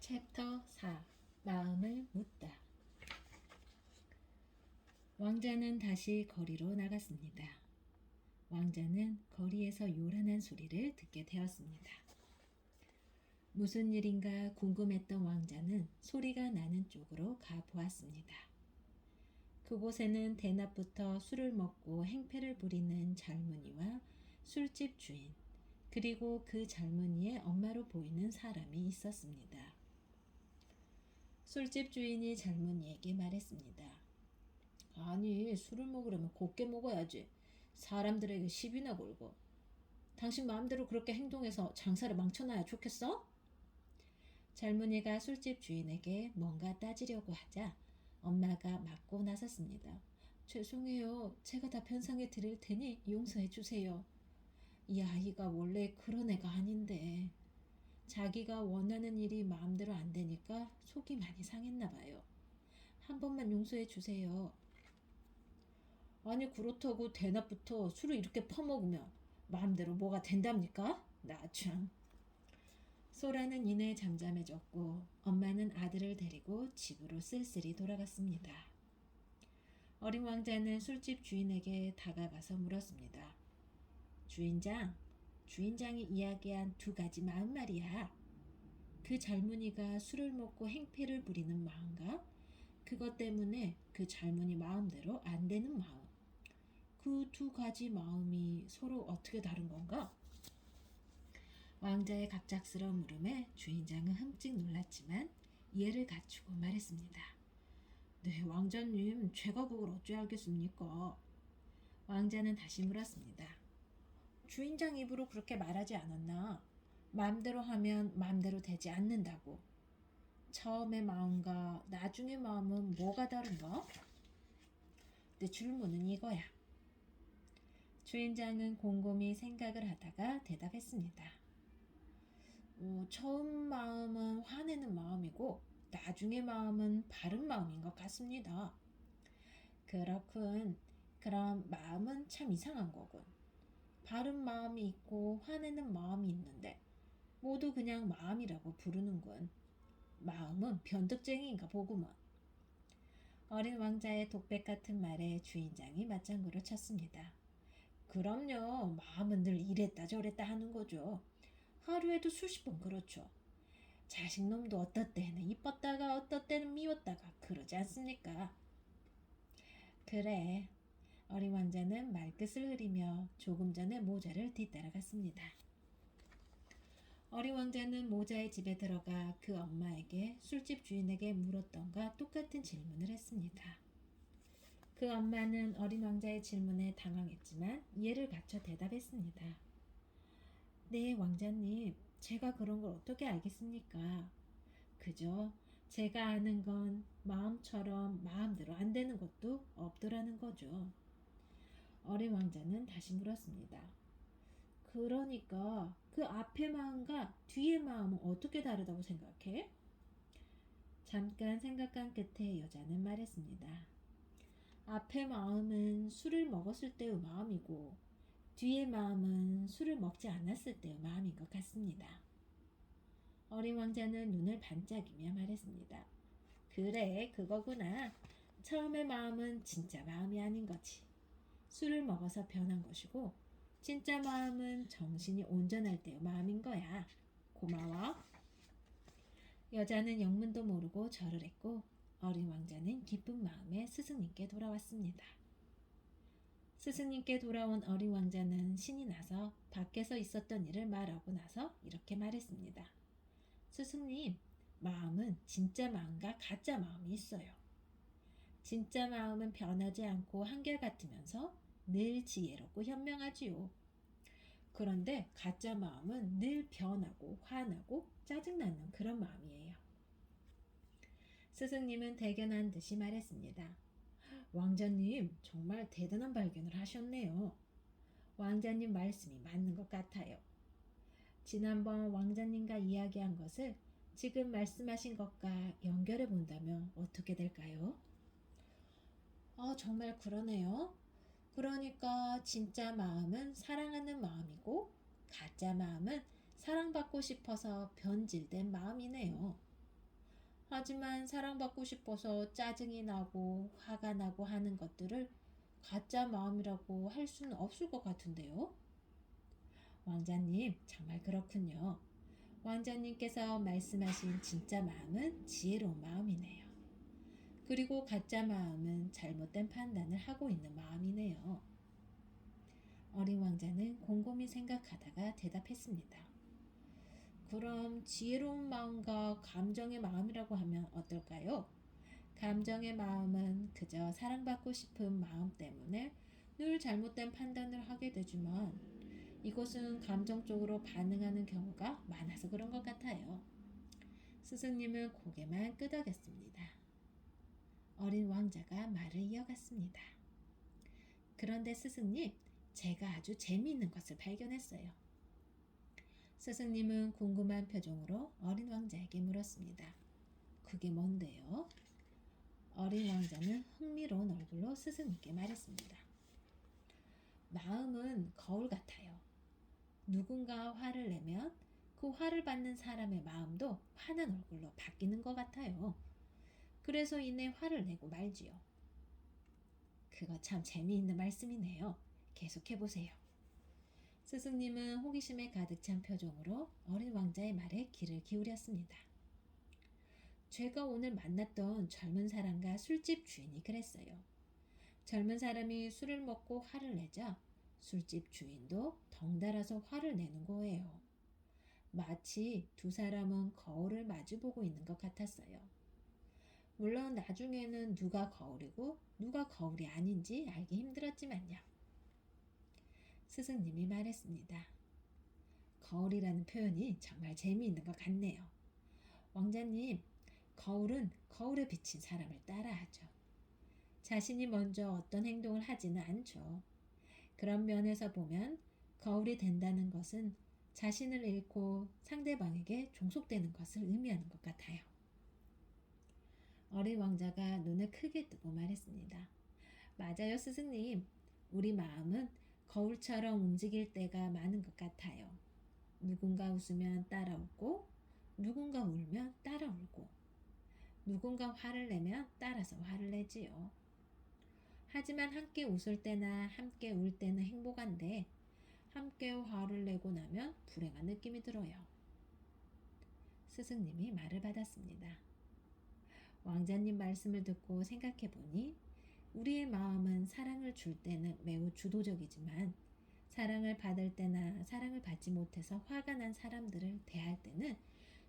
챕터 4. 마음을 묻다. 왕자는 다시 거리로 나갔습니다. 왕자는 거리에서 요란한 소리를 듣게 되었습니다. 무슨 일인가 궁금했던 왕자는 소리가 나는 쪽으로 가보았습니다. 그곳에는 대낮부터 술을 먹고 행패를 부리는 젊은이와 술집 주인, 그리고 그 젊은이의 엄마로 보이는 사람이 있었습니다. 술집 주인이 젊은이에게 말했습니다. 아니, 술을 먹으려면 곱게 먹어야지. 사람들에게 시비나 걸고. 당신 마음대로 그렇게 행동해서 장사를 망쳐놔야 좋겠어? 젊은이가 술집 주인에게 뭔가 따지려고 하자 엄마가 맞고 나섰습니다. 죄송해요. 제가 다 변상해 드릴 테니 용서해 주세요. 이 아이가 원래 그런 애가 아닌데. 자기가 원하는 일이 마음대로 안 되니까 속이 많이 상했나 봐요. 한 번만 용서해 주세요. 아니, 그렇다고 대낮부터 술을 이렇게 퍼먹으면 마음대로 뭐가 된답니까? 나 참. 소라는 이내 잠잠해졌고 엄마는 아들을 데리고 집으로 쓸쓸히 돌아갔습니다. 어린 왕자는 술집 주인에게 다가가서 물었습니다. 주인장이 이야기한 두 가지 마음 말이야. 그 젊은이가 술을 먹고 행패를 부리는 마음과 그것 때문에 그 젊은이 마음대로 안 되는 마음. 그 두 가지 마음이 서로 어떻게 다른 건가? 왕자의 갑작스러운 물음에 주인장은 흠찍 놀랐지만 이해를 갖추고 말했습니다. 네, 왕자님, 제가 그걸 어찌 알겠습니까? 왕자는 다시 물었습니다. 주인장 입으로 그렇게 말하지 않았나? 마음대로 하면 마음대로 되지 않는다고. 처음의 마음과 나중의 마음은 뭐가 다른가? 내 질문은 이거야. 주인장은 곰곰이 생각을 하다가 대답했습니다. 처음 마음은 화내는 마음이고 나중의 마음은 바른 마음인 것 같습니다. 그렇군. 그럼 마음은 참 이상한 거군. 바른 마음이 있고 화내는 마음이 있는데 모두 그냥 마음이라고 부르는군. 마음은 변덕쟁이인가 보구먼. 어린 왕자의 독백 같은 말에 주인장이 맞장구를 쳤습니다. 그럼요. 마음은 늘 이랬다 저랬다 하는 거죠. 하루에도 수십 번 그렇죠. 자식놈도 어떨 때는 이뻤다가 어떨 때는 미웠다가 그러지 않습니까? 그래. 어린 왕자는 말끝을 흐리며 조금 전에 모자를 뒤따라갔습니다. 어린 왕자는 모자의 집에 들어가 그 엄마에게 술집 주인에게 물었던가 똑같은 질문을 했습니다. 그 엄마는 어린 왕자의 질문에 당황했지만 이해를 갖춰 대답했습니다. 네, 왕자님, 제가 그런 걸 어떻게 알겠습니까? 그저 제가 아는 건 마음처럼 마음대로 안 되는 것도 없더라는 거죠. 어린 왕자는 다시 물었습니다. 그러니까 그 앞의 마음과 뒤의 마음은 어떻게 다르다고 생각해? 잠깐 생각한 끝에 여자는 말했습니다. 앞의 마음은 술을 먹었을 때의 마음이고 뒤의 마음은 술을 먹지 않았을 때의 마음인 것 같습니다. 어린 왕자는 눈을 반짝이며 말했습니다. 그래, 그거구나. 처음의 마음은 진짜 마음이 아닌 거지. 술을 먹어서 변한 것이고 진짜 마음은 정신이 온전할 때의 마음인 거야. 고마워. 여자는 영문도 모르고 절을 했고 어린 왕자는 기쁜 마음에 스승님께 돌아왔습니다. 스승님께 돌아온 어린 왕자는 신이 나서 밖에서 있었던 일을 말하고 나서 이렇게 말했습니다. 스승님, 마음은 진짜 마음과 가짜 마음이 있어요. 진짜 마음은 변하지 않고 한결같으면서 늘 지혜롭고 현명하지요. 그런데 가짜 마음은 늘 변하고 화나고 짜증나는 그런 마음이에요. 스승님은 대견한 듯이 말했습니다. 왕자님, 정말 대단한 발견을 하셨네요. 왕자님 말씀이 맞는 것 같아요. 지난번 왕자님과 이야기한 것을 지금 말씀하신 것과 연결해 본다면 어떻게 될까요? 정말 그러네요. 그러니까 진짜 마음은 사랑하는 마음이고 가짜 마음은 사랑받고 싶어서 변질된 마음이네요. 하지만 사랑받고 싶어서 짜증이 나고 화가 나고 하는 것들을 가짜 마음이라고 할 수는 없을 것 같은데요. 왕자님, 정말 그렇군요. 왕자님께서 말씀하신 진짜 마음은 지혜로운 마음이네요. 그리고 가짜 마음은 잘못된 판단을 하고 있는 마음이네요. 어린 왕자는 곰곰이 생각하다가 대답했습니다. 그럼 지혜로운 마음과 감정의 마음이라고 하면 어떨까요? 감정의 마음은 그저 사랑받고 싶은 마음 때문에 늘 잘못된 판단을 하게 되지만 이것은 감정적으로 반응하는 경우가 많아서 그런 것 같아요. 스승님은 고개만 끄덕였습니다. 어린 왕자가 말을 이어갔습니다. 그런데 스승님, 제가 아주 재미있는 것을 발견했어요. 스승님은 궁금한 표정으로 어린 왕자에게 물었습니다. 그게 뭔데요? 어린 왕자는 흥미로운 얼굴로 스승님께 말했습니다. 마음은 거울 같아요. 누군가 화를 내면 그 화를 받는 사람의 마음도 화난 얼굴로 바뀌는 것 같아요. 그래서 이내 화를 내고 말지요. 그거 참 재미있는 말씀이네요. 계속해보세요. 스승님은 호기심에 가득 찬 표정으로 어린 왕자의 말에 귀를 기울였습니다. 제가 오늘 만났던 젊은 사람과 술집 주인이 그랬어요. 젊은 사람이 술을 먹고 화를 내자 술집 주인도 덩달아서 화를 내는 거예요. 마치 두 사람은 거울을 마주보고 있는 것 같았어요. 물론 나중에는 누가 거울이고 누가 거울이 아닌지 알기 힘들었지만요. 스승님이 말했습니다. 거울이라는 표현이 정말 재미있는 것 같네요. 왕자님, 거울은 거울에 비친 사람을 따라하죠. 자신이 먼저 어떤 행동을 하지는 않죠. 그런 면에서 보면 거울이 된다는 것은 자신을 잃고 상대방에게 종속되는 것을 의미하는 것 같아요. 어린 왕자가 눈을 크게 뜨고 말했습니다. 맞아요, 스승님. 우리 마음은 거울처럼 움직일 때가 많은 것 같아요. 누군가 웃으면 따라 웃고, 누군가 울면 따라 울고, 누군가 화를 내면 따라서 화를 내지요. 하지만 함께 웃을 때나 함께 울 때는 행복한데 함께 화를 내고 나면 불행한 느낌이 들어요. 스승님이 말을 받았습니다. 왕자님 말씀을 듣고 생각해 보니 우리의 마음은 사랑을 줄 때는 매우 주도적이지만 사랑을 받을 때나 사랑을 받지 못해서 화가 난 사람들을 대할 때는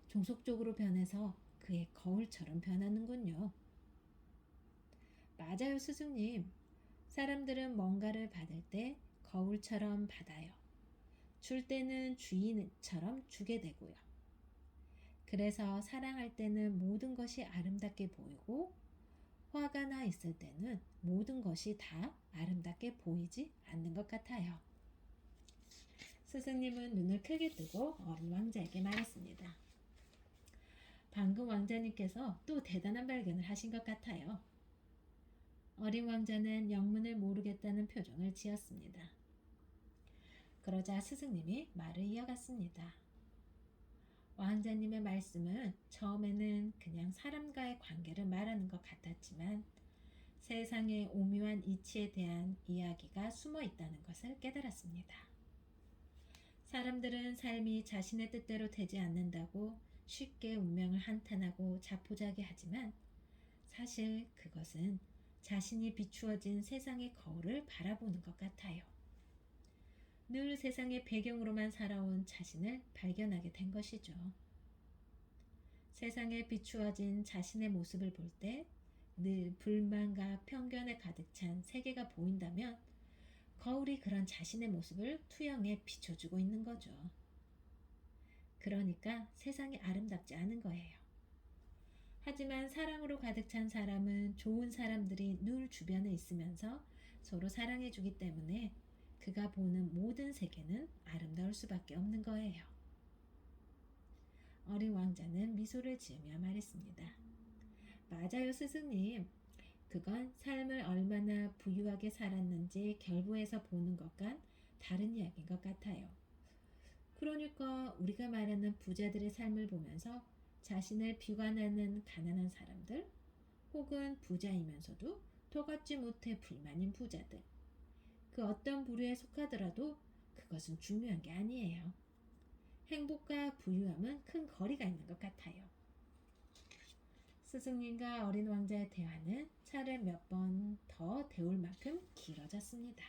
종속적으로 변해서 그의 거울처럼 변하는군요. 맞아요, 스승님. 사람들은 뭔가를 받을 때 거울처럼 받아요. 줄 때는 주인처럼 주게 되고요. 그래서 사랑할 때는 모든 것이 아름답게 보이고 화가 나 있을 때는 모든 것이 다 아름답게 보이지 않는 것 같아요. 스승님은 눈을 크게 뜨고 어린 왕자에게 말했습니다. 방금 왕자님께서 또 대단한 발견을 하신 것 같아요. 어린 왕자는 영문을 모르겠다는 표정을 지었습니다. 그러자 스승님이 말을 이어갔습니다. 왕자님의 말씀은 처음에는 그냥 사람과의 관계를 말하는 것 같았지만 세상의 오묘한 이치에 대한 이야기가 숨어 있다는 것을 깨달았습니다. 사람들은 삶이 자신의 뜻대로 되지 않는다고 쉽게 운명을 한탄하고 자포자기하지만 사실 그것은 자신이 비추어진 세상의 거울을 바라보는 것 같아요. 늘 세상의 배경으로만 살아온 자신을 발견하게 된 것이죠. 세상에 비추어진 자신의 모습을 볼 때 늘 불만과 편견에 가득 찬 세계가 보인다면 거울이 그런 자신의 모습을 투영해 비춰주고 있는 거죠. 그러니까 세상이 아름답지 않은 거예요. 하지만 사랑으로 가득 찬 사람은 좋은 사람들이 늘 주변에 있으면서 서로 사랑해주기 때문에 그가 보는 모든 세계는 아름다울 수밖에 없는 거예요. 어린 왕자는 미소를 지으며 말했습니다. 맞아요, 스승님. 그건 삶을 얼마나 부유하게 살았는지 결부해서 보는 것과 다른 이야기인 것 같아요. 그러니까 우리가 말하는 부자들의 삶을 보면서 자신을 비관하는 가난한 사람들, 혹은 부자이면서도 도받지 못해 불만인 부자들, 그 어떤 부류에 속하더라도 그것은 중요한 게 아니에요. 행복과 부유함은 큰 거리가 있는 것 같아요. 스승님과 어린 왕자의 대화는 차를 몇 번 더 데울 만큼 길어졌습니다.